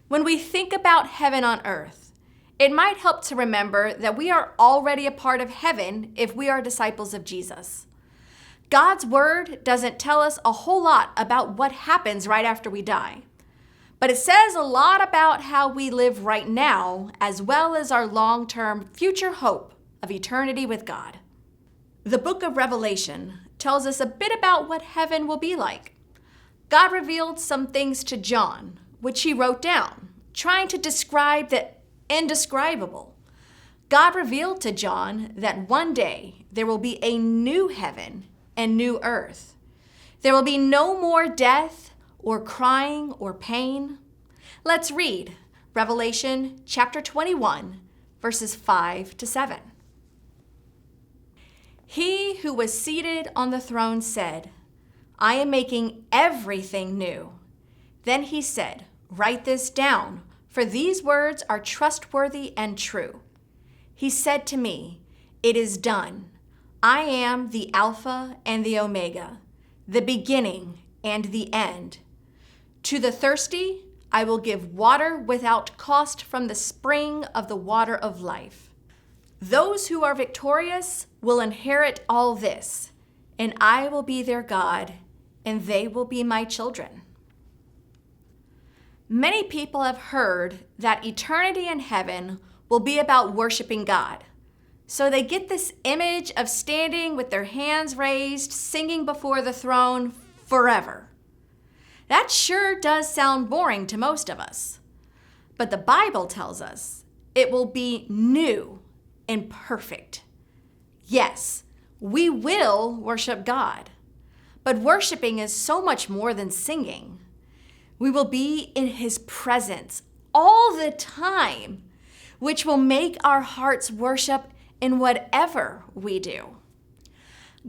When we think about heaven on earth, it might help to remember that we are already a part of heaven if we are disciples of Jesus. God's word doesn't tell us a whole lot about what happens right after we die, but it says a lot about how we live right now, as well as our long-term future hope of eternity with God. The book of Revelation tells us a bit about what heaven will be like. God revealed some things to John, which he wrote down, trying to describe the indescribable. God revealed to John that one day there will be a new heaven and new earth. There will be no more death or crying or pain. Let's read Revelation chapter 21, verses 5-7. He who was seated on the throne said, "I am making everything new." Then he said, "Write this down, for these words are trustworthy and true." He said to me, "It is done. I am the Alpha and the Omega, the beginning and the end. To the thirsty, I will give water without cost from the spring of the water of life. Those who are victorious will inherit all this, and I will be their God, and they will be my children." Many people have heard that eternity in heaven will be about worshiping God. So they get this image of standing with their hands raised, singing before the throne forever. That sure does sound boring to most of us. But the Bible tells us it will be new and perfect. Yes, we will worship God, but worshiping is so much more than singing. We will be in His presence all the time, which will make our hearts worship in whatever we do.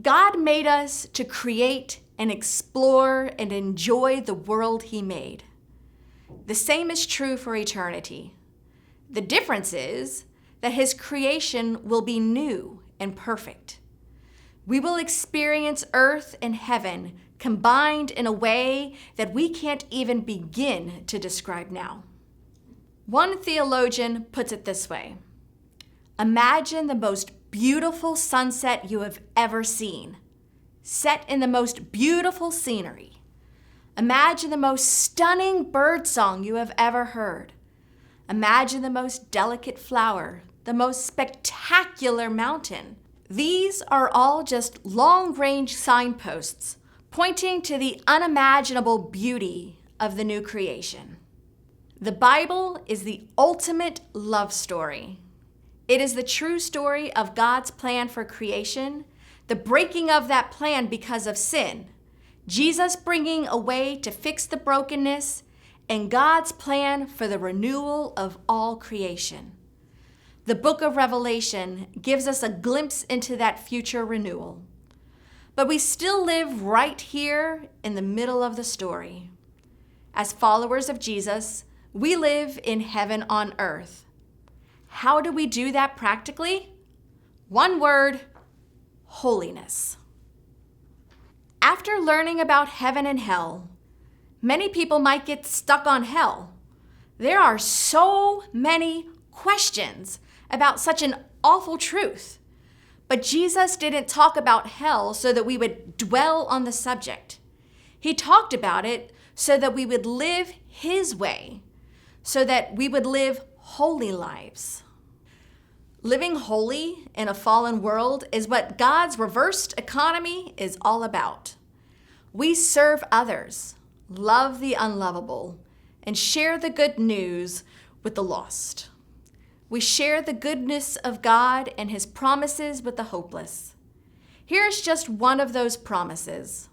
God made us to create and explore and enjoy the world He made. The same is true for eternity. The difference is that His creation will be new and perfect. We will experience earth and heaven combined in a way that we can't even begin to describe now. One theologian puts it this way: imagine the most beautiful sunset you have ever seen, set in the most beautiful scenery. Imagine the most stunning birdsong you have ever heard. Imagine the most delicate flower, the most spectacular mountain. These are all just long-range signposts pointing to the unimaginable beauty of the new creation. The Bible is the ultimate love story. It is the true story of God's plan for creation, the breaking of that plan because of sin, Jesus bringing a way to fix the brokenness, and God's plan for the renewal of all creation. The book of Revelation gives us a glimpse into that future renewal. But we still live right here in the middle of the story. As followers of Jesus, we live in heaven on earth. How do we do that practically? One word: holiness. After learning about heaven and hell, many people might get stuck on hell. There are so many questions about such an awful truth. But Jesus didn't talk about hell so that we would dwell on the subject. He talked about it so that we would live His way, so that we would live holy lives. Living holy in a fallen world is what God's reversed economy is all about. We serve others, love the unlovable, and share the good news with the lost. We share the goodness of God and His promises with the hopeless. Here's just one of those promises.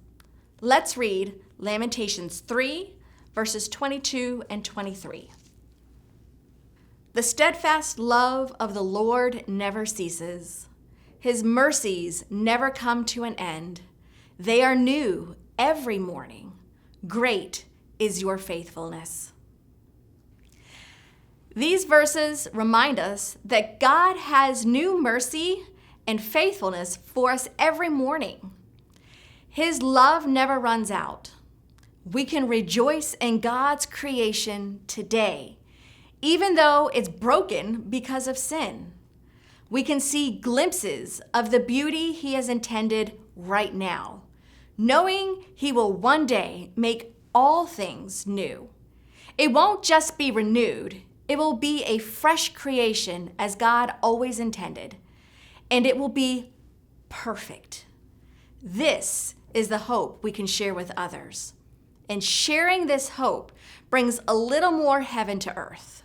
Let's read Lamentations 3, verses 22 and 23. The steadfast love of the Lord never ceases. His mercies never come to an end. They are new every morning. Great is your faithfulness. These verses remind us that God has new mercy and faithfulness for us every morning. His love never runs out. We can rejoice in God's creation today even though it's broken because of sin. We can see glimpses of the beauty he has intended right now, knowing he will one day make all things new. It won't just be renewed, it will be a fresh creation as God always intended, and it will be perfect. This is the hope we can share with others. And sharing this hope brings a little more heaven to earth.